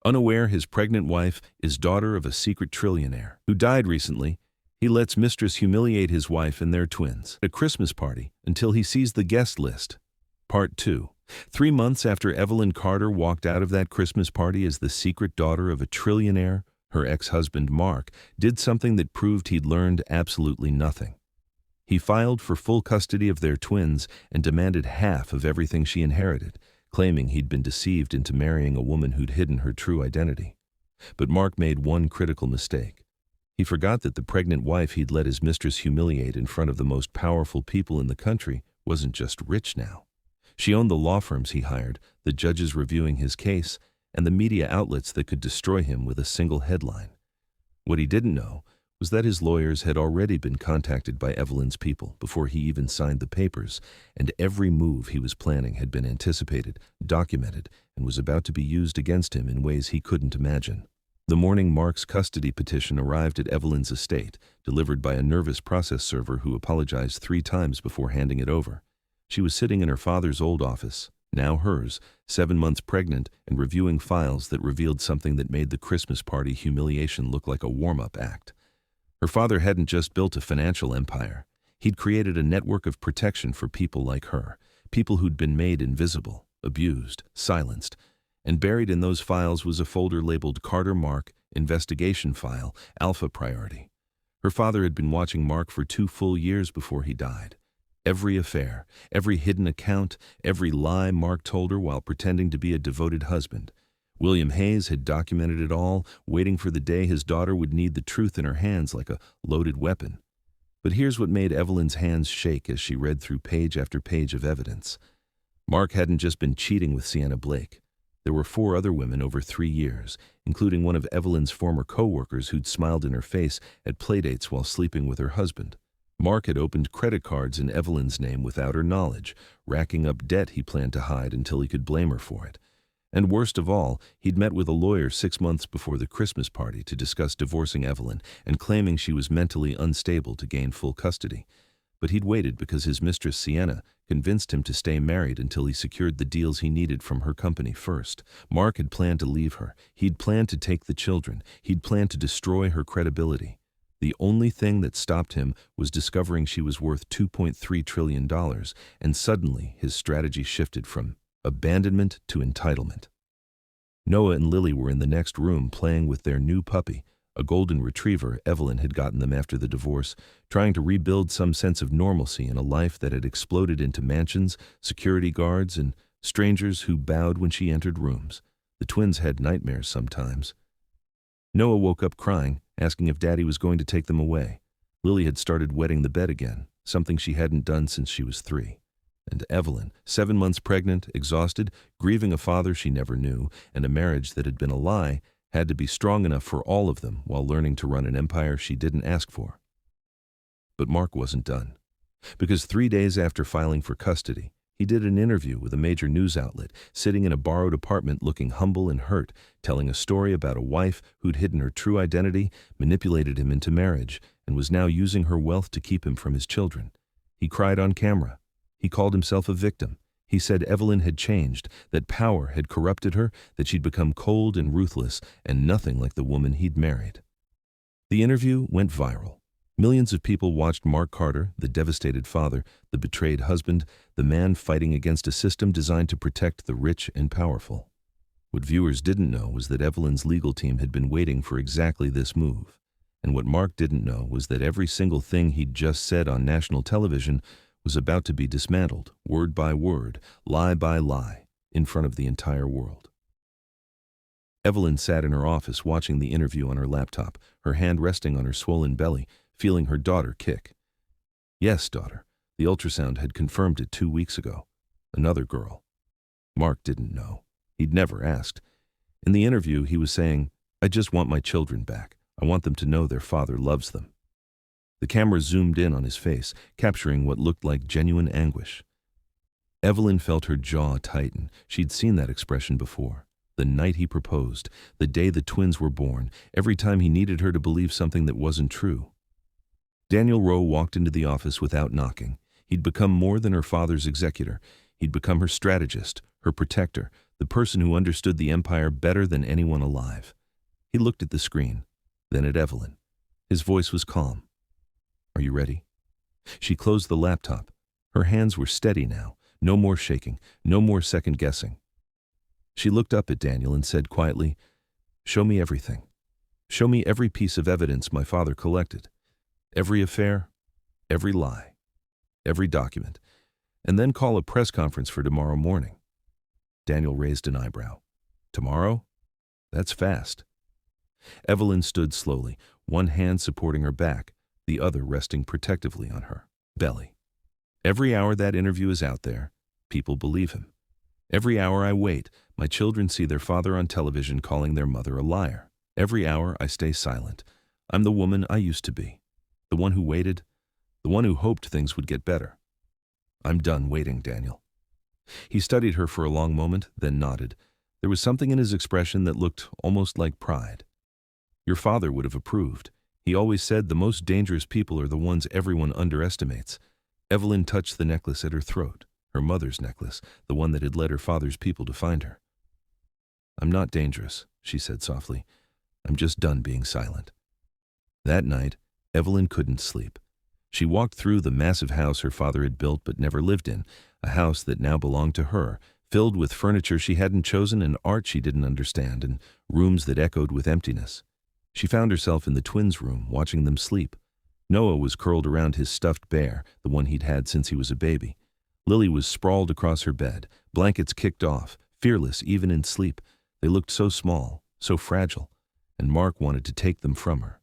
Unaware his pregnant wife is daughter of a secret trillionaire who died recently, he lets Mistress humiliate his wife and their twins at a Christmas party until he sees the guest list. Part 2. 3 months after Evelyn Carter walked out of that Christmas party as the secret daughter of a trillionaire, her ex-husband Mark did something that proved he'd learned absolutely nothing. He filed for full custody of their twins and demanded half of everything she inherited, claiming he'd been deceived into marrying a woman who'd hidden her true identity. But Mark made one critical mistake. He forgot that the pregnant wife he'd let his mistress humiliate in front of the most powerful people in the country wasn't just rich now. She owned the law firms he hired, the judges reviewing his case, and the media outlets that could destroy him with a single headline. What he didn't know was that his lawyers had already been contacted by Evelyn's people before he even signed the papers, and every move he was planning had been anticipated, documented, and was about to be used against him in ways he couldn't imagine. The morning Mark's custody petition arrived at Evelyn's estate, delivered by a nervous process server who apologized 3 times before handing it over. She was sitting in her father's old office, now hers, 7 months pregnant, and reviewing files that revealed something that made the Christmas party humiliation look like a warm-up act. Her father hadn't just built a financial empire. He'd created a network of protection for people like her, people who'd been made invisible, abused, silenced. And buried in those files was a folder labeled Carter Mark, Investigation File, Alpha Priority. Her father had been watching Mark for 2 full years before he died. Every affair, every hidden account, every lie Mark told her while pretending to be a devoted husband. William Hayes had documented it all, waiting for the day his daughter would need the truth in her hands like a loaded weapon. But here's what made Evelyn's hands shake as she read through page after page of evidence. Mark hadn't just been cheating with Sienna Blake. There were 4 other women over 3 years, including one of Evelyn's former co-workers who'd smiled in her face at playdates while sleeping with her husband. Mark had opened credit cards in Evelyn's name without her knowledge, racking up debt he planned to hide until he could blame her for it. And worst of all, he'd met with a lawyer 6 months before the Christmas party to discuss divorcing Evelyn and claiming she was mentally unstable to gain full custody. But he'd waited because his mistress Sienna convinced him to stay married until he secured the deals he needed from her company first. Mark had planned to leave her. He'd planned to take the children. He'd planned to destroy her credibility. The only thing that stopped him was discovering she was worth $2.3 trillion, and suddenly his strategy shifted from abandonment to entitlement. Noah and Lily were in the next room playing with their new puppy, a golden retriever Evelyn had gotten them after the divorce, trying to rebuild some sense of normalcy in a life that had exploded into mansions, security guards, and strangers who bowed when she entered rooms. The twins had nightmares sometimes. Noah woke up crying, asking if Daddy was going to take them away. Lily had started wetting the bed again, something she hadn't done since she was 3. And Evelyn, 7 months pregnant, exhausted, grieving a father she never knew, and a marriage that had been a lie, had to be strong enough for all of them while learning to run an empire she didn't ask for. But Mark wasn't done. Because 3 days after filing for custody, he did an interview with a major news outlet, sitting in a borrowed apartment looking humble and hurt, telling a story about a wife who'd hidden her true identity, manipulated him into marriage, and was now using her wealth to keep him from his children. He cried on camera. He called himself a victim. He said Evelyn had changed, that power had corrupted her, that she'd become cold and ruthless, and nothing like the woman he'd married. The interview went viral. Millions of people watched Mark Carter, the devastated father, the betrayed husband, the man fighting against a system designed to protect the rich and powerful. What viewers didn't know was that Evelyn's legal team had been waiting for exactly this move. And what Mark didn't know was that every single thing he'd just said on national television was about to be dismantled, word by word, lie by lie, in front of the entire world. Evelyn sat in her office watching the interview on her laptop, her hand resting on her swollen belly, feeling her daughter kick. Yes, daughter. The ultrasound had confirmed it 2 weeks ago. Another girl. Mark didn't know. He'd never asked. In the interview, he was saying, "I just want my children back. I want them to know their father loves them." The camera zoomed in on his face, capturing what looked like genuine anguish. Evelyn felt her jaw tighten. She'd seen that expression before. The night he proposed, the day the twins were born, every time he needed her to believe something that wasn't true. Daniel Rowe walked into the office without knocking. He'd become more than her father's executor. He'd become her strategist, her protector, the person who understood the empire better than anyone alive. He looked at the screen, then at Evelyn. His voice was calm. "Are you ready?" She closed the laptop. Her hands were steady now, no more shaking, no more second-guessing. She looked up at Daniel and said quietly, "Show me everything. Show me every piece of evidence my father collected. Every affair, every lie, every document, and then call a press conference for tomorrow morning." Daniel raised an eyebrow. "Tomorrow? That's fast." Evelyn stood slowly, one hand supporting her back, the other resting protectively on her belly. "Every hour that interview is out there, people believe him. Every hour I wait, my children see their father on television calling their mother a liar. Every hour I stay silent. I'm the woman I used to be. The one who waited, the one who hoped things would get better. I'm done waiting, Daniel." He studied her for a long moment, then nodded. There was something in his expression that looked almost like pride. "Your father would have approved. He always said the most dangerous people are the ones everyone underestimates." Evelyn touched the necklace at her throat, her mother's necklace, the one that had led her father's people to find her. "I'm not dangerous," she said softly. "I'm just done being silent." That night, Evelyn couldn't sleep. She walked through the massive house her father had built but never lived in, a house that now belonged to her, filled with furniture she hadn't chosen and art she didn't understand, and rooms that echoed with emptiness. She found herself in the twins' room, watching them sleep. Noah was curled around his stuffed bear, the one he'd had since he was a baby. Lily was sprawled across her bed, blankets kicked off, fearless even in sleep. They looked so small, so fragile, and Mark wanted to take them from her.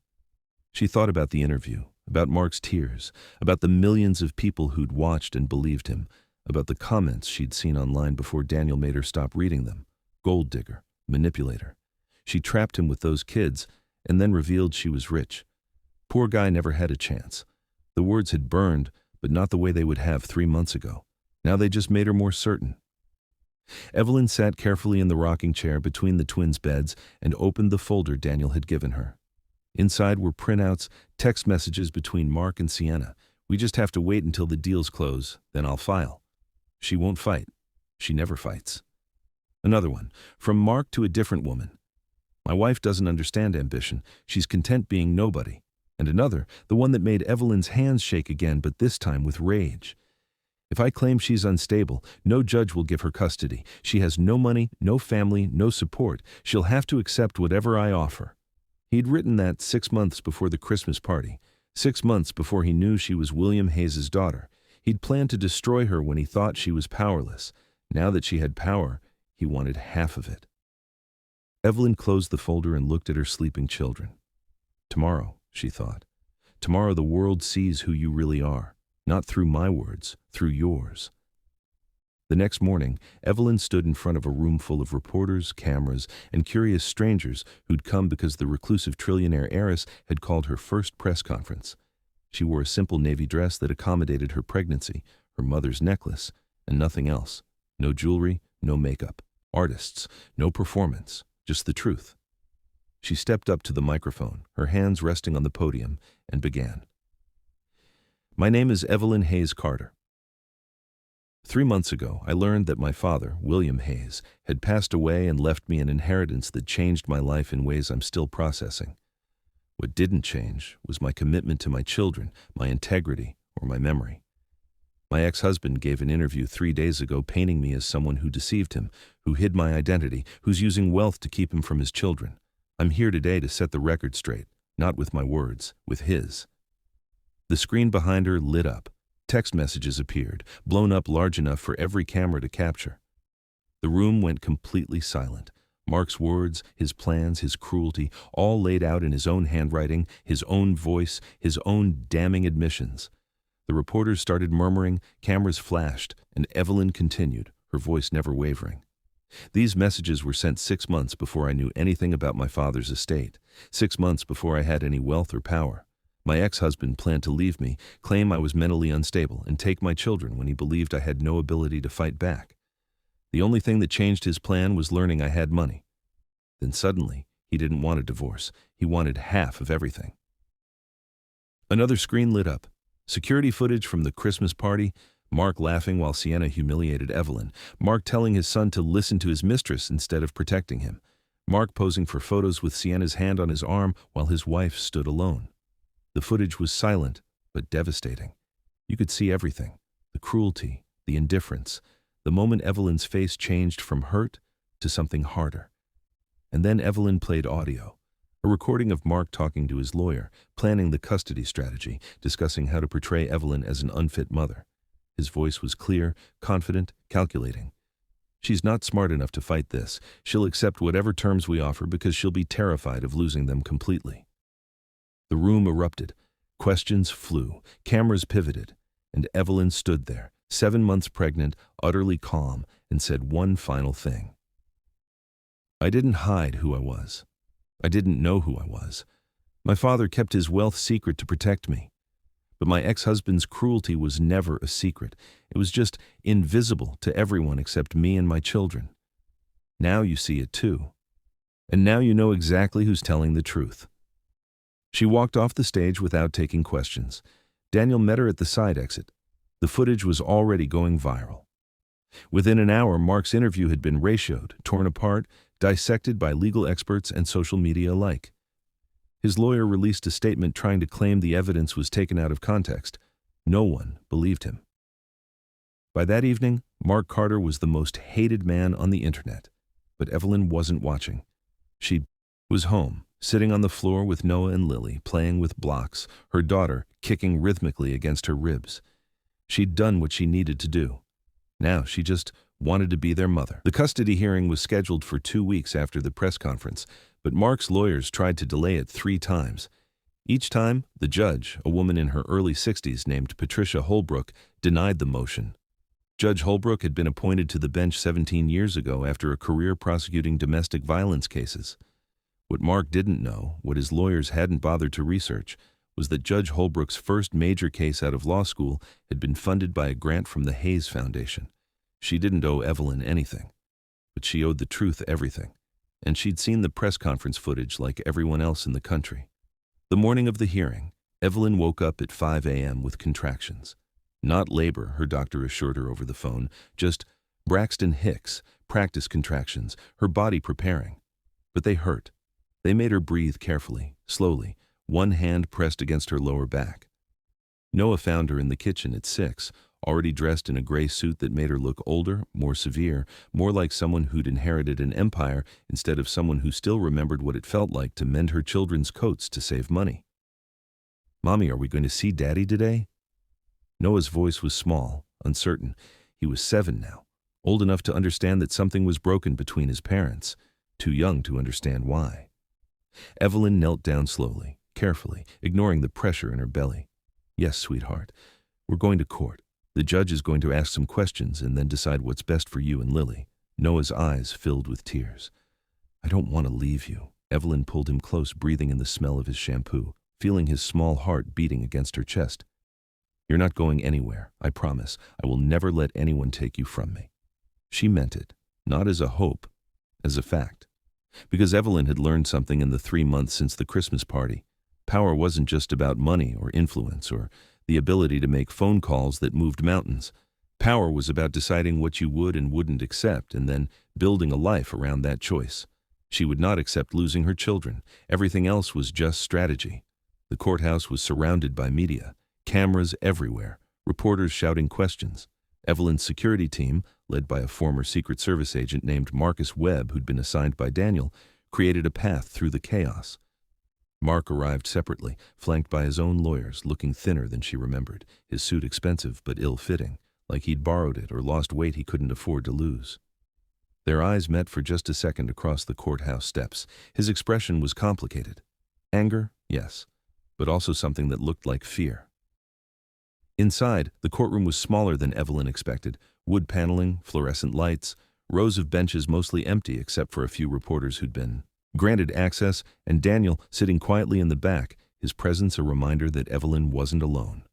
She thought about the interview, about Mark's tears, about the millions of people who'd watched and believed him, about the comments she'd seen online before Daniel made her stop reading them. Gold digger, manipulator. She trapped him with those kids and then revealed she was rich. Poor guy never had a chance. The words had burned, but not the way they would have 3 months ago. Now they just made her more certain. Evelyn sat carefully in the rocking chair between the twins' beds and opened the folder Daniel had given her. Inside were printouts, text messages between Mark and Sienna. "We just have to wait until the deals close, then I'll file." "She won't fight. She never fights." Another one, from Mark to a different woman. "My wife doesn't understand ambition. She's content being nobody." And another, the one that made Evelyn's hands shake again, but this time with rage. "If I claim she's unstable, no judge will give her custody. She has no money, no family, no support. She'll have to accept whatever I offer." He'd written that 6 months before the Christmas party, 6 months before he knew she was William Hayes's daughter. He'd planned to destroy her when he thought she was powerless. Now that she had power, he wanted half of it. Evelyn closed the folder and looked at her sleeping children. "Tomorrow," she thought. "Tomorrow the world sees who you really are. Not through my words, through yours." The next morning, Evelyn stood in front of a room full of reporters, cameras, and curious strangers who'd come because the reclusive trillionaire heiress had called her first press conference. She wore a simple navy dress that accommodated her pregnancy, her mother's necklace, and nothing else. No jewelry, no makeup. Artists, no performance, just the truth. She stepped up to the microphone, her hands resting on the podium, and began. "My name is Evelyn Hayes Carter. 3 months ago, I learned that my father, William Hayes, had passed away and left me an inheritance that changed my life in ways I'm still processing. What didn't change was my commitment to my children, my integrity, or my memory. My ex-husband gave an interview 3 days ago painting me as someone who deceived him, who hid my identity, who's using wealth to keep him from his children. I'm here today to set the record straight, not with my words, with his." The screen behind her lit up. Text messages appeared, blown up large enough for every camera to capture. The room went completely silent. Mark's words, his plans, his cruelty, all laid out in his own handwriting, his own voice, his own damning admissions. The reporters started murmuring, cameras flashed, and Evelyn continued, her voice never wavering. "These messages were sent 6 months before I knew anything about my father's estate, 6 months before I had any wealth or power. My ex-husband planned to leave me, claim I was mentally unstable, and take my children when he believed I had no ability to fight back. The only thing that changed his plan was learning I had money. Then suddenly, he didn't want a divorce. He wanted half of everything." Another screen lit up. Security footage from the Christmas party, Mark laughing while Sienna humiliated Evelyn. Mark telling his son to listen to his mistress instead of protecting him. Mark posing for photos with Sienna's hand on his arm while his wife stood alone. The footage was silent, but devastating. You could see everything: the cruelty, the indifference, the moment Evelyn's face changed from hurt to something harder. And then Evelyn played audio, a recording of Mark talking to his lawyer, planning the custody strategy, discussing how to portray Evelyn as an unfit mother. His voice was clear, confident, calculating. She's not smart enough to fight this. She'll accept whatever terms we offer because she'll be terrified of losing them completely. The room erupted. Questions flew. Cameras pivoted. And Evelyn stood there, 7 months pregnant, utterly calm, and said one final thing. I didn't hide who I was. I didn't know who I was. My father kept his wealth secret to protect me. But my ex-husband's cruelty was never a secret. It was just invisible to everyone except me and my children. Now you see it too. And now you know exactly who's telling the truth. She walked off the stage without taking questions. Daniel met her at the side exit. The footage was already going viral. Within an hour, Mark's interview had been ratioed, torn apart, dissected by legal experts and social media alike. His lawyer released a statement trying to claim the evidence was taken out of context. No one believed him. By that evening, Mark Carter was the most hated man on the internet. But Evelyn wasn't watching. She was home, sitting on the floor with Noah and Lily, playing with blocks, her daughter kicking rhythmically against her ribs. She'd done what she needed to do. Now she just wanted to be their mother. The custody hearing was scheduled for 2 weeks after the press conference, but Mark's lawyers tried to delay it 3 times. Each time, the judge, a woman in her early 60s named Patricia Holbrook, denied the motion. Judge Holbrook had been appointed to the bench 17 years ago after a career prosecuting domestic violence cases. What Mark didn't know, what his lawyers hadn't bothered to research, was that Judge Holbrook's first major case out of law school had been funded by a grant from the Hayes Foundation. She didn't owe Evelyn anything, but she owed the truth everything, and she'd seen the press conference footage like everyone else in the country. The morning of the hearing, Evelyn woke up at 5 a.m. with contractions. Not labor, her doctor assured her over the phone, just Braxton Hicks, practice contractions, her body preparing. But they hurt. They made her breathe carefully, slowly, one hand pressed against her lower back. Noah found her in the kitchen at 6, already dressed in a gray suit that made her look older, more severe, more like someone who'd inherited an empire instead of someone who still remembered what it felt like to mend her children's coats to save money. "Mommy, are we going to see Daddy today?" Noah's voice was small, uncertain. He was 7 now, old enough to understand that something was broken between his parents, too young to understand why. Evelyn knelt down slowly, carefully, ignoring the pressure in her belly. "Yes, sweetheart. We're going to court. The judge is going to ask some questions and then decide what's best for you and Lily." Noah's eyes filled with tears. "I don't want to leave you." Evelyn pulled him close, breathing in the smell of his shampoo, feeling his small heart beating against her chest. "You're not going anywhere, I promise. I will never let anyone take you from me." She meant it, not as a hope, as a fact. Because Evelyn had learned something in the 3 months since the Christmas party. Power wasn't just about money or influence or the ability to make phone calls that moved mountains. Power was about deciding what you would and wouldn't accept and then building a life around that choice. She would not accept losing her children. Everything else was just strategy. The courthouse was surrounded by media, cameras everywhere, reporters shouting questions. Evelyn's security team, led by a former Secret Service agent named Marcus Webb who'd been assigned by Daniel, created a path through the chaos. Mark arrived separately, flanked by his own lawyers, looking thinner than she remembered, his suit expensive but ill-fitting, like he'd borrowed it or lost weight he couldn't afford to lose. Their eyes met for just a second across the courthouse steps. His expression was complicated. Anger, yes, but also something that looked like fear. Inside, the courtroom was smaller than Evelyn expected. Wood paneling, fluorescent lights, rows of benches mostly empty except for a few reporters who'd been granted access, and Daniel sitting quietly in the back, his presence a reminder that Evelyn wasn't alone.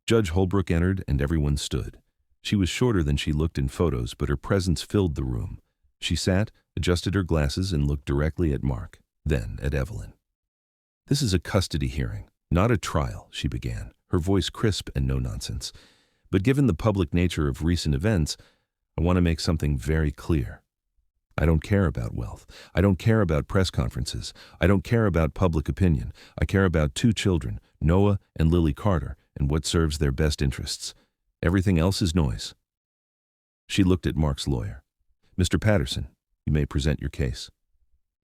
Judge Holbrook entered and everyone stood. She was shorter than she looked in photos, but her presence filled the room. She sat, adjusted her glasses, and looked directly at Mark, then at Evelyn. "This is a custody hearing, not a trial," she began, her voice crisp and no nonsense. But given the public nature of recent events, I want to make something very clear. I don't care about wealth. I don't care about press conferences. I don't care about public opinion. I care about two children, Noah and Lily Carter, and what serves their best interests. Everything else is noise. She looked at Mark's lawyer. Mr. Patterson, you may present your case.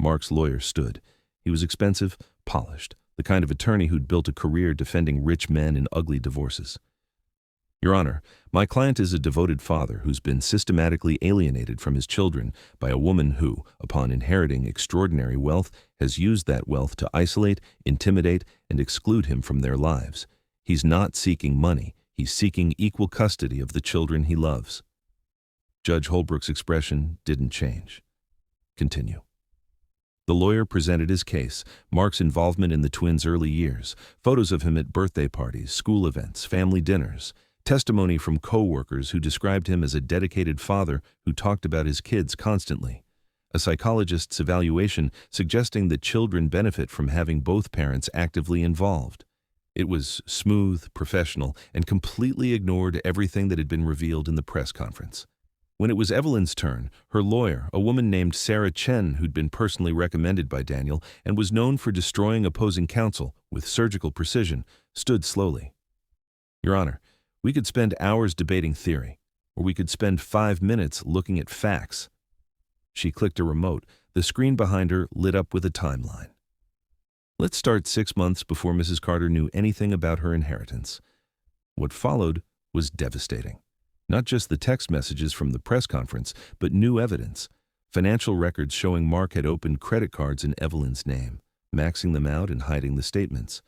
Mark's lawyer stood. He was expensive, polished, the kind of attorney who'd built a career defending rich men in ugly divorces. Your Honor, my client is a devoted father who's been systematically alienated from his children by a woman who, upon inheriting extraordinary wealth, has used that wealth to isolate, intimidate, and exclude him from their lives. He's not seeking money. He's seeking equal custody of the children he loves. Judge Holbrook's expression didn't change. Continue. The lawyer presented his case, Mark's involvement in the twins' early years, photos of him at birthday parties, school events, family dinners, testimony from co-workers who described him as a dedicated father who talked about his kids constantly, a psychologist's evaluation suggesting that children benefit from having both parents actively involved. It was smooth, professional, and completely ignored everything that had been revealed in the press conference. When it was Evelyn's turn, her lawyer, a woman named Sarah Chen, who'd been personally recommended by Daniel and was known for destroying opposing counsel with surgical precision, stood slowly. Your Honor, we could spend hours debating theory, or we could spend 5 minutes looking at facts. She clicked a remote. The screen behind her lit up with a timeline. Let's start 6 months before Mrs. Carter knew anything about her inheritance. What followed was devastating. Not just the text messages from the press conference, but new evidence. Financial records showing Mark had opened credit cards in Evelyn's name, maxing them out and hiding the statements.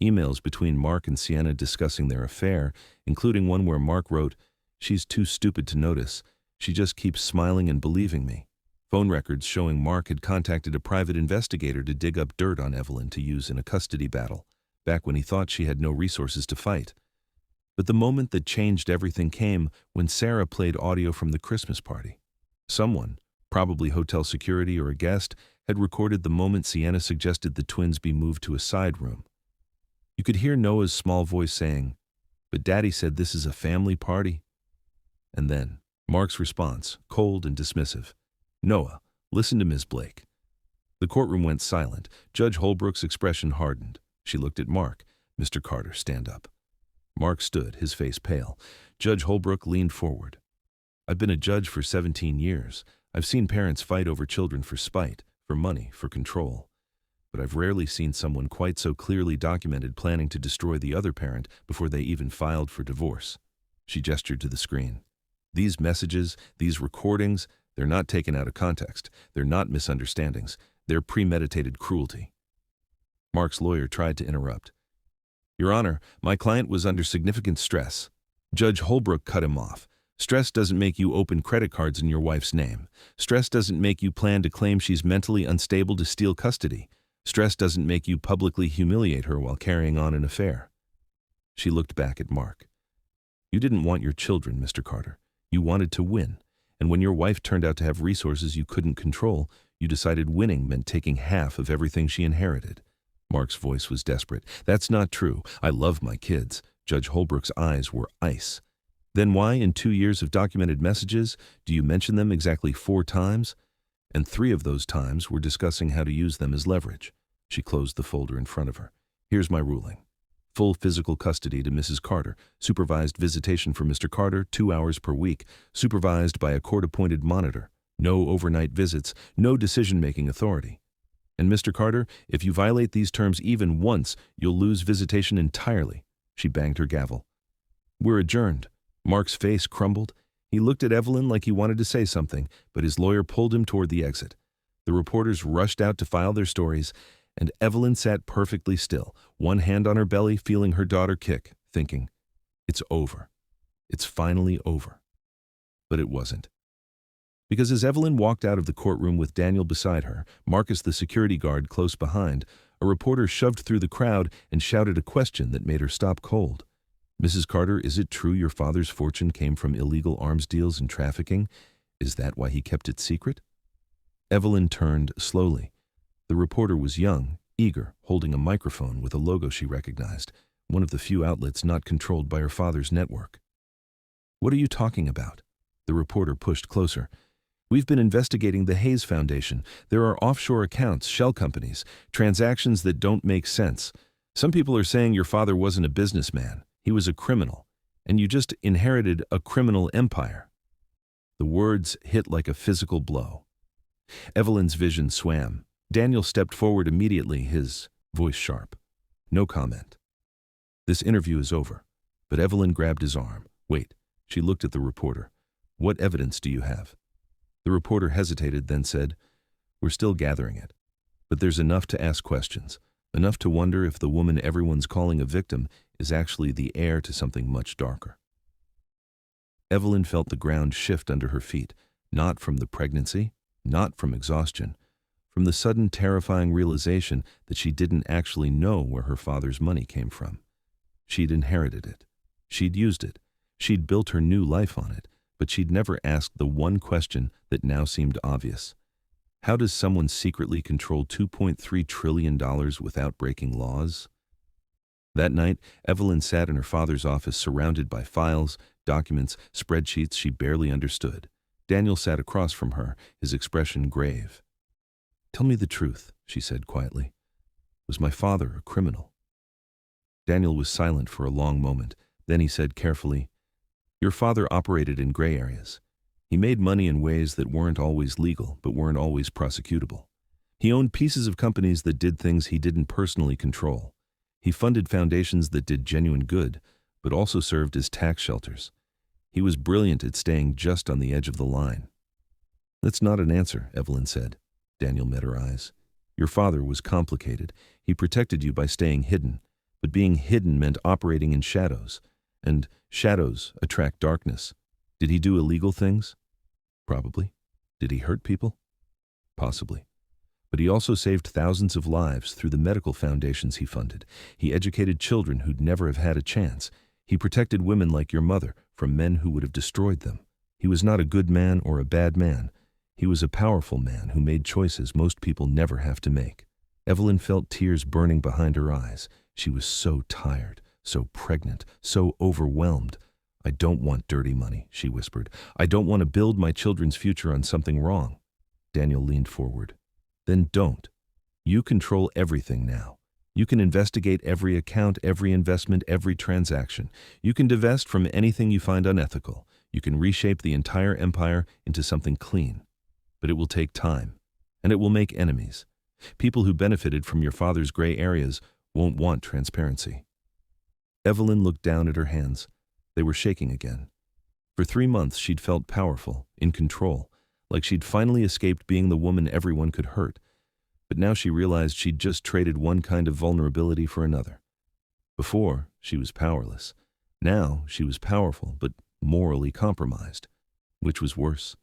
Emails between Mark and Sienna discussing their affair, including one where Mark wrote, "She's too stupid to notice. She just keeps smiling and believing me." Phone records showing Mark had contacted a private investigator to dig up dirt on Evelyn to use in a custody battle, back when he thought she had no resources to fight. But the moment that changed everything came when Sarah played audio from the Christmas party. Someone, probably hotel security or a guest, had recorded the moment Sienna suggested the twins be moved to a side room. You could hear Noah's small voice saying, "But Daddy said this is a family party." And then, Mark's response, cold and dismissive. "Noah, listen to Ms. Blake." The courtroom went silent. Judge Holbrook's expression hardened. She looked at Mark. "Mr. Carter, stand up." Mark stood, his face pale. Judge Holbrook leaned forward. "I've been a judge for 17 years. I've seen parents fight over children for spite, for money, for control. But I've rarely seen someone quite so clearly documented planning to destroy the other parent before they even filed for divorce." She gestured to the screen. "These messages, these recordings, they're not taken out of context. They're not misunderstandings. They're premeditated cruelty." Mark's lawyer tried to interrupt. "Your Honor, my client was under significant stress." Judge Holbrook cut him off. "Stress doesn't make you open credit cards in your wife's name. Stress doesn't make you plan to claim she's mentally unstable to steal custody. Stress doesn't make you publicly humiliate her while carrying on an affair." She looked back at Mark. "You didn't want your children, Mr. Carter. You wanted to win. And when your wife turned out to have resources you couldn't control, you decided winning meant taking half of everything she inherited." Mark's voice was desperate. "That's not true. I love my kids." Judge Holbrook's eyes were ice. "Then why, in 2 years of documented messages, do you mention them exactly 4 times? And 3 of those times were discussing how to use them as leverage." She closed the folder in front of her. "Here's my ruling. Full physical custody to Mrs. Carter, supervised visitation for Mr. Carter 2 hours per week, supervised by a court-appointed monitor, no overnight visits, no decision-making authority. And Mr. Carter, if you violate these terms even once, you'll lose visitation entirely." She banged her gavel. "We're adjourned." Mark's face crumbled. He looked at Evelyn like he wanted to say something, but his lawyer pulled him toward the exit. The reporters rushed out to file their stories, and Evelyn sat perfectly still, one hand on her belly, feeling her daughter kick, thinking, "It's over. It's finally over." But it wasn't. Because as Evelyn walked out of the courtroom with Daniel beside her, Marcus the security guard close behind, a reporter shoved through the crowd and shouted a question that made her stop cold. "Mrs. Carter, is it true your father's fortune came from illegal arms deals and trafficking? Is that why he kept it secret?" Evelyn turned slowly. The reporter was young, eager, holding a microphone with a logo she recognized, one of the few outlets not controlled by her father's network. What are you talking about? The reporter pushed closer. We've been investigating the Hayes Foundation. There are offshore accounts, shell companies, transactions that don't make sense. Some people are saying your father wasn't a businessman. He was a criminal. And you just inherited a criminal empire. The words hit like a physical blow. Evelyn's vision swam. Daniel stepped forward immediately, his voice sharp. No comment. This interview is over. But Evelyn grabbed his arm. Wait. She looked at the reporter. What evidence do you have? The reporter hesitated, then said, We're still gathering it. But there's enough to ask questions. Enough to wonder if the woman everyone's calling a victim is actually the heir to something much darker. Evelyn felt the ground shift under her feet, not from the pregnancy, not from exhaustion, from the sudden terrifying realization that she didn't actually know where her father's money came from. She'd inherited it. She'd used it. She'd built her new life on it, but she'd never asked the one question that now seemed obvious. How does someone secretly control $2.3 trillion without breaking laws? That night, Evelyn sat in her father's office surrounded by files, documents, spreadsheets she barely understood. Daniel sat across from her, his expression grave. Tell me the truth, she said quietly. Was my father a criminal? Daniel was silent for a long moment. Then he said carefully, Your father operated in gray areas. He made money in ways that weren't always legal, but weren't always prosecutable. He owned pieces of companies that did things he didn't personally control. He funded foundations that did genuine good, but also served as tax shelters. He was brilliant at staying just on the edge of the line. That's not an answer, Evelyn said. Daniel met her eyes. Your father was complicated. He protected you by staying hidden, but being hidden meant operating in shadows, and shadows attract darkness. Did he do illegal things? Probably. Did he hurt people? Possibly. But he also saved thousands of lives through the medical foundations he funded. He educated children who'd never have had a chance. He protected women like your mother from men who would have destroyed them. He was not a good man or a bad man. He was a powerful man who made choices most people never have to make. Evelyn felt tears burning behind her eyes. She was so tired, so pregnant, so overwhelmed. I don't want dirty money, she whispered. I don't want to build my children's future on something wrong. Daniel leaned forward. Then don't. You control everything now. You can investigate every account, every investment, every transaction. You can divest from anything you find unethical. You can reshape the entire empire into something clean. But it will take time, and it will make enemies. People who benefited from your father's gray areas won't want transparency. Evelyn looked down at her hands. They were shaking again. For 3 months she'd felt powerful, in control, like she'd finally escaped being the woman everyone could hurt. But now she realized she'd just traded one kind of vulnerability for another. Before, she was powerless. Now, she was powerful, but morally compromised. Which was worse?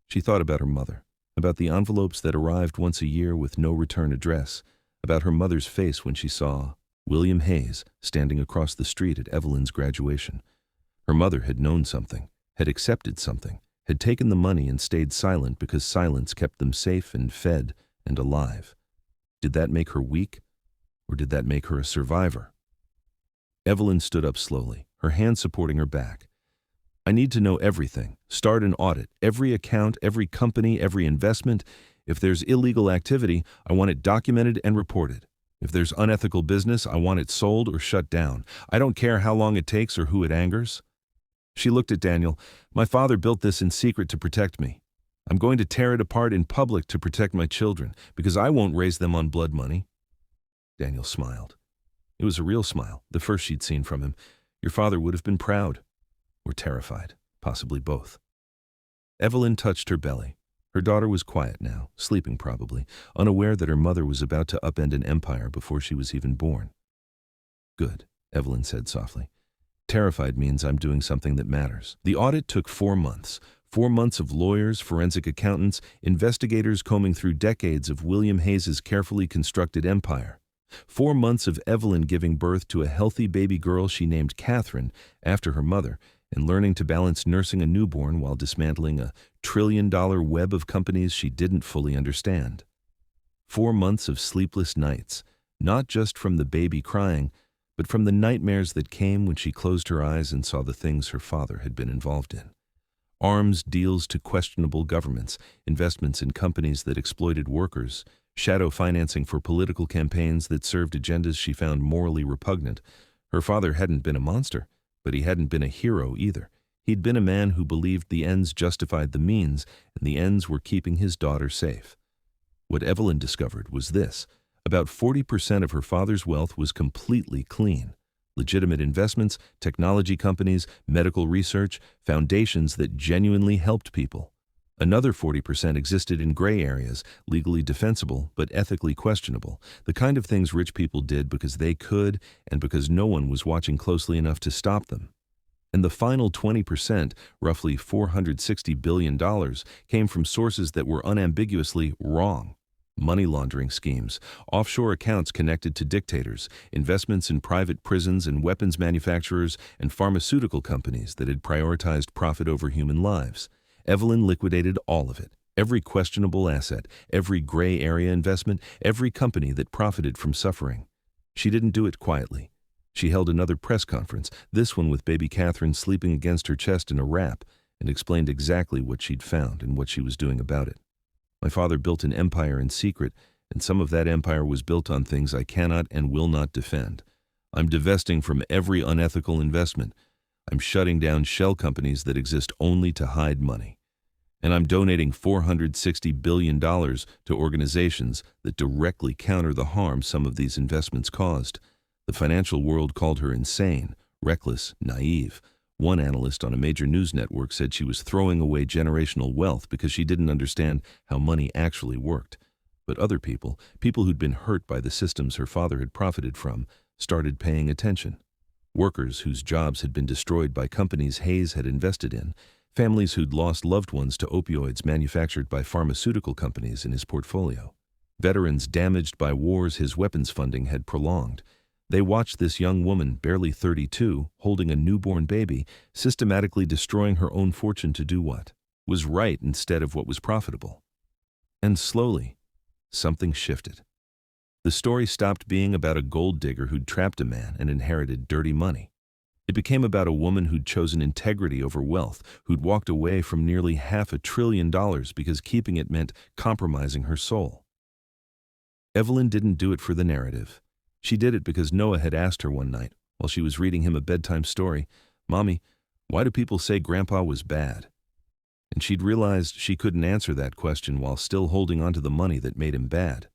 She thought about her mother, about the envelopes that arrived once a year with no return address, about her mother's face when she saw William Hayes standing across the street at Evelyn's graduation. Her mother had known something, had accepted something, had taken the money and stayed silent because silence kept them safe and fed and alive. Did that make her weak, or did that make her a survivor? Evelyn stood up slowly, her hand supporting her back. I need to know everything. Start an audit. Every account, every company, every investment. If there's illegal activity, I want it documented and reported. If there's unethical business, I want it sold or shut down. I don't care how long it takes or who it angers. She looked at Daniel. My father built this in secret to protect me. I'm going to tear it apart in public to protect my children, because I won't raise them on blood money. Daniel smiled. It was a real smile, the first she'd seen from him. Your father would have been proud. Or terrified, possibly both. Evelyn touched her belly. Her daughter was quiet now, sleeping probably, unaware that her mother was about to upend an empire before she was even born. Good, Evelyn said softly. Terrified means I'm doing something that matters. The audit took 4 months. 4 months of lawyers, forensic accountants, investigators combing through decades of William Hayes's carefully constructed empire. 4 months of Evelyn giving birth to a healthy baby girl she named Catherine after her mother, and learning to balance nursing a newborn while dismantling a trillion-dollar web of companies she didn't fully understand. 4 months of sleepless nights, not just from the baby crying, but from the nightmares that came when she closed her eyes and saw the things her father had been involved in. Arms deals to questionable governments, investments in companies that exploited workers, shadow financing for political campaigns that served agendas she found morally repugnant. Her father hadn't been a monster, but he hadn't been a hero either. He'd been a man who believed the ends justified the means, and the ends were keeping his daughter safe. What Evelyn discovered was this: about 40% of her father's wealth was completely clean. Legitimate investments, technology companies, medical research, foundations that genuinely helped people. Another 40% existed in gray areas, legally defensible but ethically questionable, the kind of things rich people did because they could and because no one was watching closely enough to stop them. And the final 20%, roughly $460 billion, came from sources that were unambiguously wrong. Money laundering schemes, offshore accounts connected to dictators, investments in private prisons and weapons manufacturers, and pharmaceutical companies that had prioritized profit over human lives. Evelyn liquidated all of it. Every questionable asset, every gray area investment, every company that profited from suffering. She didn't do it quietly. She held another press conference, this one with baby Catherine sleeping against her chest in a wrap, and explained exactly what she'd found and what she was doing about it. My father built an empire in secret, and some of that empire was built on things I cannot and will not defend. I'm divesting from every unethical investment. I'm shutting down shell companies that exist only to hide money. And I'm donating $460 billion to organizations that directly counter the harm some of these investments caused. The financial world called her insane, reckless, naive. One analyst on a major news network said she was throwing away generational wealth because she didn't understand how money actually worked. But other people who'd been hurt by the systems her father had profited from, started paying attention. Workers whose jobs had been destroyed by companies Hayes had invested in, families who'd lost loved ones to opioids manufactured by pharmaceutical companies in his portfolio, veterans damaged by wars his weapons funding had prolonged. They watched this young woman, barely 32, holding a newborn baby, systematically destroying her own fortune to do what was right instead of what was profitable. And slowly, something shifted. The story stopped being about a gold digger who'd trapped a man and inherited dirty money. It became about a woman who'd chosen integrity over wealth, who'd walked away from nearly $500 billion because keeping it meant compromising her soul. Evelyn didn't do it for the narrative. She did it because Noah had asked her one night, while she was reading him a bedtime story, "Mommy, why do people say Grandpa was bad?" And she'd realized she couldn't answer that question while still holding on to the money that made him bad.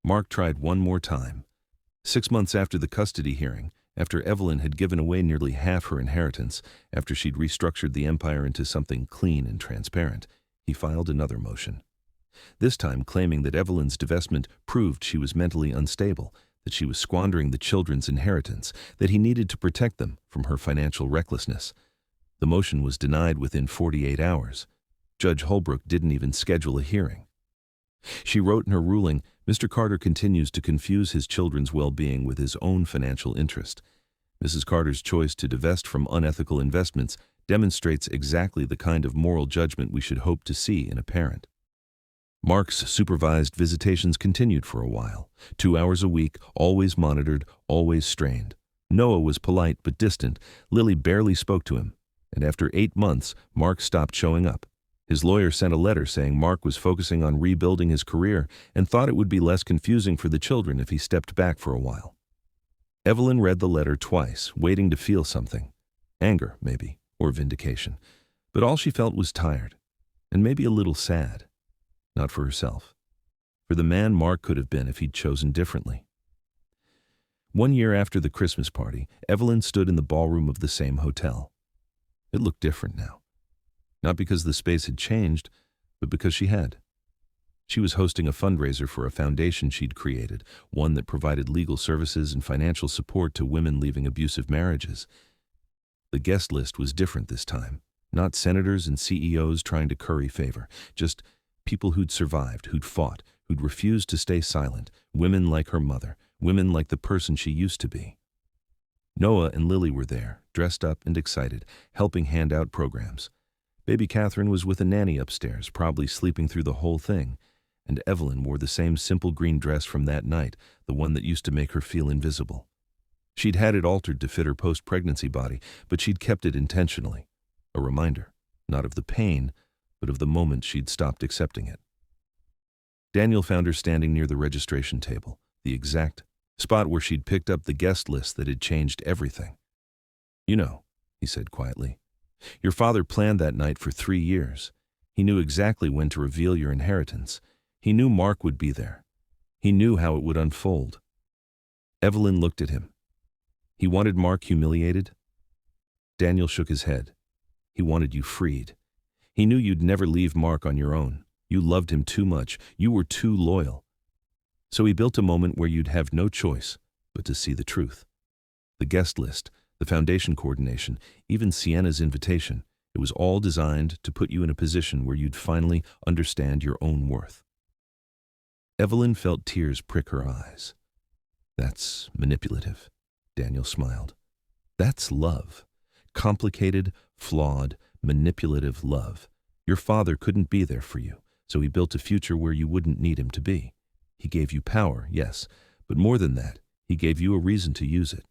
Mark tried one more time. 6 months after the custody hearing, after Evelyn had given away nearly half her inheritance, after she'd restructured the empire into something clean and transparent, he filed another motion. This time claiming that Evelyn's divestment proved she was mentally unstable, that she was squandering the children's inheritance, that he needed to protect them from her financial recklessness. The motion was denied within 48 hours. Judge Holbrook didn't even schedule a hearing. She wrote in her ruling, "Mr. Carter continues to confuse his children's well-being with his own financial interest. Mrs. Carter's choice to divest from unethical investments demonstrates exactly the kind of moral judgment we should hope to see in a parent." Mark's supervised visitations continued for a while, 2 hours a week, always monitored, always strained. Noah was polite but distant. Lily barely spoke to him. And after 8 months, Mark stopped showing up. His lawyer sent a letter saying Mark was focusing on rebuilding his career and thought it would be less confusing for the children if he stepped back for a while. Evelyn read the letter twice, waiting to feel something. Anger, maybe, or vindication. But all she felt was tired, and maybe a little sad. Not for herself. For the man Mark could have been if he'd chosen differently. 1 year after the Christmas party, Evelyn stood in the ballroom of the same hotel. It looked different now. Not because the space had changed, but because she had. She was hosting a fundraiser for a foundation she'd created, one that provided legal services and financial support to women leaving abusive marriages. The guest list was different this time. Not senators and CEOs trying to curry favor, just people who'd survived, who'd fought, who'd refused to stay silent, women like her mother, women like the person she used to be. Noah and Lily were there, dressed up and excited, helping hand out programs. Baby Catherine was with a nanny upstairs, probably sleeping through the whole thing, and Evelyn wore the same simple green dress from that night, the one that used to make her feel invisible. She'd had it altered to fit her post-pregnancy body, but she'd kept it intentionally. A reminder, not of the pain, but of the moment she'd stopped accepting it. Daniel found her standing near the registration table, the exact spot where she'd picked up the guest list that had changed everything. "You know," he said quietly, "your father planned that night for 3 years. He knew exactly when to reveal your inheritance. He knew Mark would be there. He knew how it would unfold." Evelyn looked at him. "He wanted Mark humiliated?" Daniel shook his head. "He wanted you freed. He knew you'd never leave Mark on your own. You loved him too much. You were too loyal. So he built a moment where you'd have no choice but to see the truth. The guest list, the foundation coordination, even Sienna's invitation, it was all designed to put you in a position where you'd finally understand your own worth." Evelyn felt tears prick her eyes. "That's manipulative," Daniel smiled. "That's love. Complicated, flawed, manipulative love. Your father couldn't be there for you, so he built a future where you wouldn't need him to be. He gave you power, yes, but more than that, he gave you a reason to use it."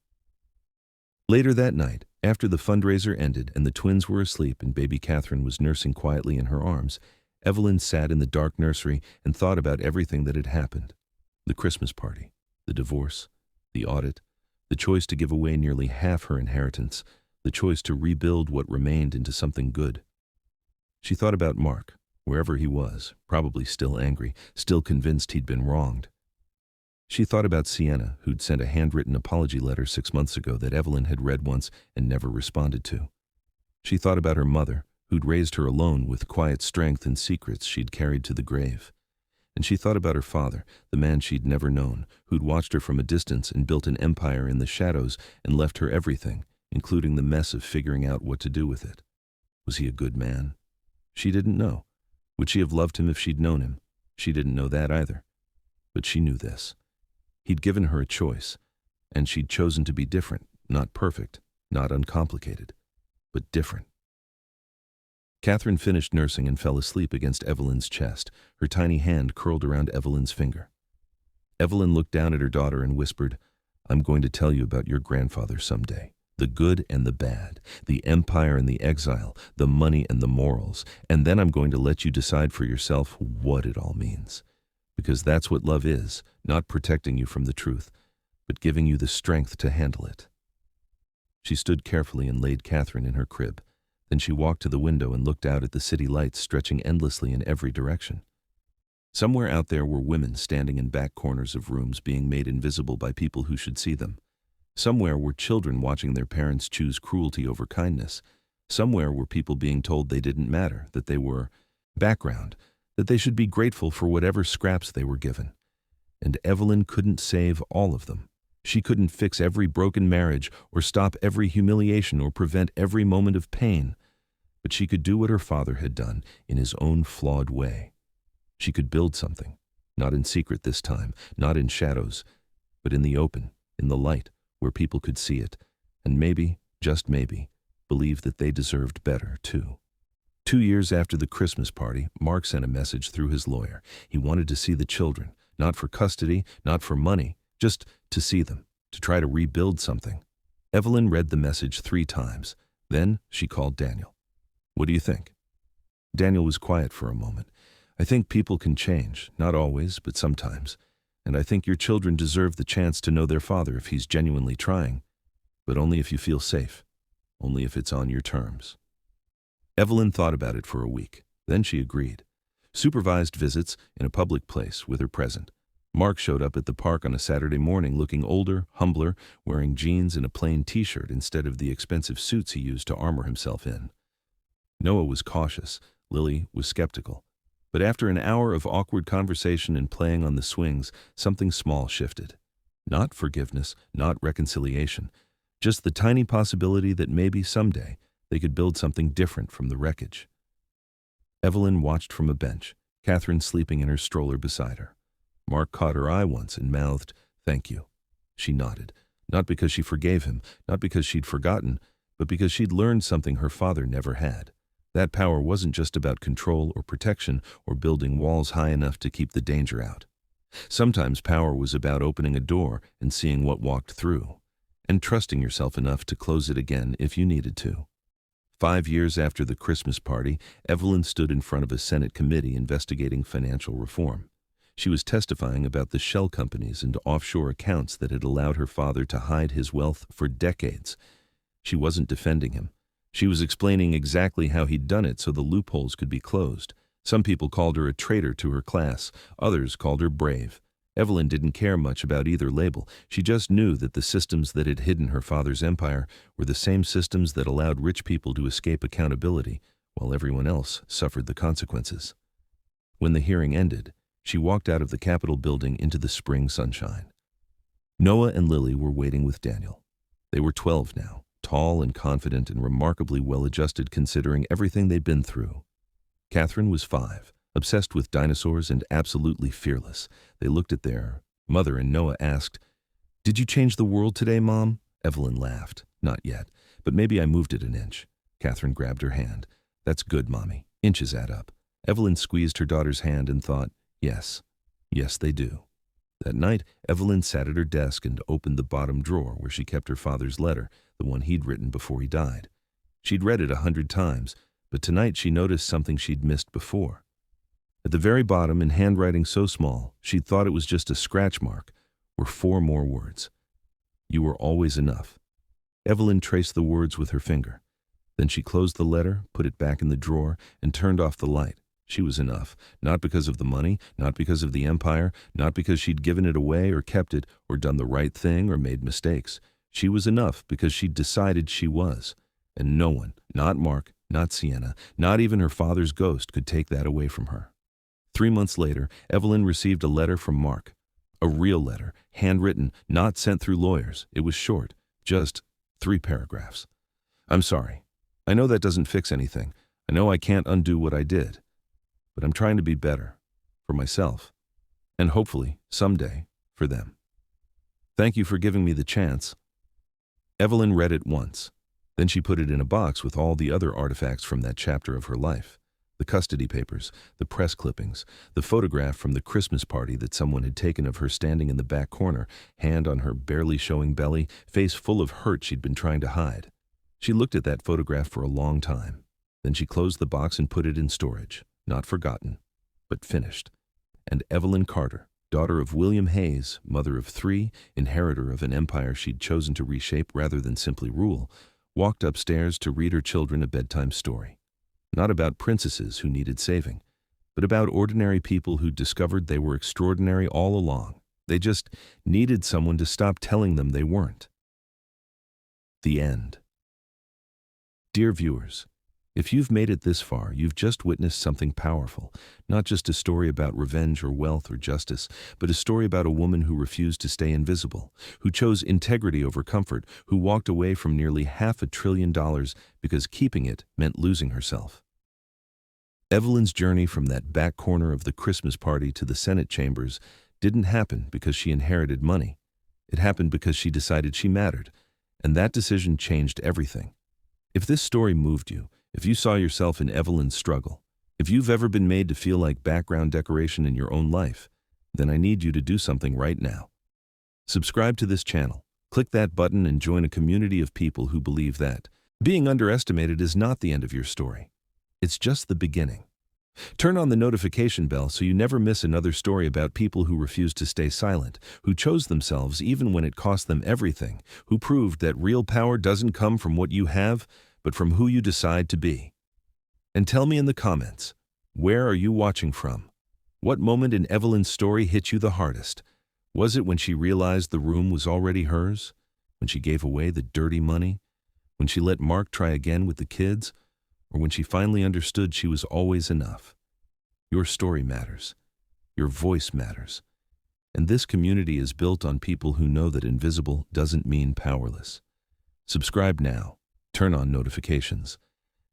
Later that night, after the fundraiser ended and the twins were asleep and baby Catherine was nursing quietly in her arms, Evelyn sat in the dark nursery and thought about everything that had happened. The Christmas party, the divorce, the audit, the choice to give away nearly half her inheritance, the choice to rebuild what remained into something good. She thought about Mark, wherever he was, probably still angry, still convinced he'd been wronged. She thought about Sienna, who'd sent a handwritten apology letter 6 months ago that Evelyn had read once and never responded to. She thought about her mother, who'd raised her alone with quiet strength and secrets she'd carried to the grave. And she thought about her father, the man she'd never known, who'd watched her from a distance and built an empire in the shadows and left her everything, including the mess of figuring out what to do with it. Was he a good man? She didn't know. Would she have loved him if she'd known him? She didn't know that either. But she knew this. He'd given her a choice, and she'd chosen to be different, not perfect, not uncomplicated, but different. Catherine finished nursing and fell asleep against Evelyn's chest, her tiny hand curled around Evelyn's finger. Evelyn looked down at her daughter and whispered, "I'm going to tell you about your grandfather someday. The good and the bad, the empire and the exile, the money and the morals, and then I'm going to let you decide for yourself what it all means. Because that's what love is, not protecting you from the truth, but giving you the strength to handle it." She stood carefully and laid Catherine in her crib. Then she walked to the window and looked out at the city lights stretching endlessly in every direction. Somewhere out there were women standing in back corners of rooms being made invisible by people who should see them. Somewhere were children watching their parents choose cruelty over kindness. Somewhere were people being told they didn't matter, that they were background, that they should be grateful for whatever scraps they were given. And Evelyn couldn't save all of them. She couldn't fix every broken marriage or stop every humiliation or prevent every moment of pain. But she could do what her father had done in his own flawed way. She could build something, not in secret this time, not in shadows, but in the open, in the light, where people could see it, and maybe, just maybe, believe that they deserved better, too. 2 years after the Christmas party, Mark sent a message through his lawyer. He wanted to see the children, not for custody, not for money, just to see them, to try to rebuild something. Evelyn read the message 3 times. Then she called Daniel. "What do you think?" Daniel was quiet for a moment. "I think people can change, not always, but sometimes. And I think your children deserve the chance to know their father if he's genuinely trying, but only if you feel safe, only if it's on your terms." Evelyn thought about it for a week. Then she agreed. Supervised visits in a public place with her present. Mark showed up at the park on a Saturday morning looking older, humbler, wearing jeans and a plain t-shirt instead of the expensive suits he used to armor himself in. Noah was cautious. Lily was skeptical. But after an hour of awkward conversation and playing on the swings, something small shifted. Not forgiveness, not reconciliation, just the tiny possibility that maybe someday they could build something different from the wreckage. Evelyn watched from a bench, Catherine sleeping in her stroller beside her. Mark caught her eye once and mouthed, "Thank you." She nodded, not because she forgave him, not because she'd forgotten, but because she'd learned something her father never had. That power wasn't just about control or protection or building walls high enough to keep the danger out. Sometimes power was about opening a door and seeing what walked through. and trusting yourself enough to close it again if you needed to. 5 years after the Christmas party, Evelyn stood in front of a Senate committee investigating financial reform. She was testifying about the shell companies and offshore accounts that had allowed her father to hide his wealth for decades. She wasn't defending him. She was explaining exactly how he'd done it so the loopholes could be closed. Some people called her a traitor to her class. Others called her brave. Evelyn didn't care much about either label. She just knew that the systems that had hidden her father's empire were the same systems that allowed rich people to escape accountability while everyone else suffered the consequences. When the hearing ended, she walked out of the Capitol building into the spring sunshine. Noah and Lily were waiting with Daniel. They were 12 now, tall and confident and remarkably well-adjusted considering everything they'd been through. Catherine was 5. Obsessed with dinosaurs and absolutely fearless. They looked at their mother and Noah asked, "Did you change the world today, Mom?" Evelyn laughed. "Not yet, but maybe I moved it an inch." Catherine grabbed her hand. "That's good, Mommy. Inches add up." Evelyn squeezed her daughter's hand and thought, yes, they do. That night, Evelyn sat at her desk and opened the bottom drawer where she kept her father's letter, the one he'd written before he died. She'd read it 100 times, but tonight she noticed something she'd missed before. At the very bottom, in handwriting so small, she'd thought it was just a scratch mark, were 4 more words. "You were always enough." Evelyn traced the words with her finger. Then she closed the letter, put it back in the drawer, and turned off the light. She was enough, not because of the money, not because of the empire, not because she'd given it away or kept it, or done the right thing or made mistakes. She was enough because she'd decided she was. And no one, not Mark, not Sienna, not even her father's ghost could take that away from her. 3 months later, Evelyn received a letter from Mark. A real letter, handwritten, not sent through lawyers. It was short, just 3 paragraphs. "I'm sorry. I know that doesn't fix anything. I know I can't undo what I did. But I'm trying to be better, for myself, and hopefully, someday, for them. Thank you for giving me the chance." Evelyn read it once. Then she put it in a box with all the other artifacts from that chapter of her life. The custody papers, the press clippings, the photograph from the Christmas party that someone had taken of her standing in the back corner, hand on her barely showing belly, face full of hurt she'd been trying to hide. She looked at that photograph for a long time. Then she closed the box and put it in storage. Not forgotten, but finished. And Evelyn Carter, daughter of William Hayes, mother of 3, inheritor of an empire she'd chosen to reshape rather than simply rule, walked upstairs to read her children a bedtime story. Not about princesses who needed saving, but about ordinary people who discovered they were extraordinary all along. They just needed someone to stop telling them they weren't. The end. Dear viewers, if you've made it this far, you've just witnessed something powerful. Not just a story about revenge or wealth or justice, but a story about a woman who refused to stay invisible, who chose integrity over comfort, who walked away from nearly $500 billion because keeping it meant losing herself. Evelyn's journey from that back corner of the Christmas party to the Senate chambers didn't happen because she inherited money. It happened because she decided she mattered, and that decision changed everything. If this story moved you, if you saw yourself in Evelyn's struggle, if you've ever been made to feel like background decoration in your own life, then I need you to do something right now. Subscribe to this channel, click that button and join a community of people who believe that being underestimated is not the end of your story. It's just the beginning. Turn on the notification bell so you never miss another story about people who refused to stay silent, who chose themselves even when it cost them everything, who proved that real power doesn't come from what you have, but from who you decide to be. And tell me in the comments, where are you watching from? What moment in Evelyn's story hit you the hardest? Was it when she realized the room was already hers? When she gave away the dirty money? When she let Mark try again with the kids? Or when she finally understood she was always enough? Your story matters. Your voice matters. And this community is built on people who know that invisible doesn't mean powerless. Subscribe now. Turn on notifications.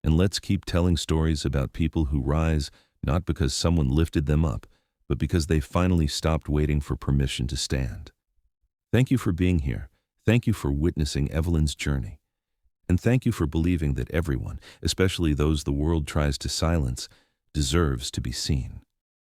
And let's keep telling stories about people who rise not because someone lifted them up, but because they finally stopped waiting for permission to stand. Thank you for being here. Thank you for witnessing Evelyn's journey. And thank you for believing that everyone, especially those the world tries to silence, deserves to be seen.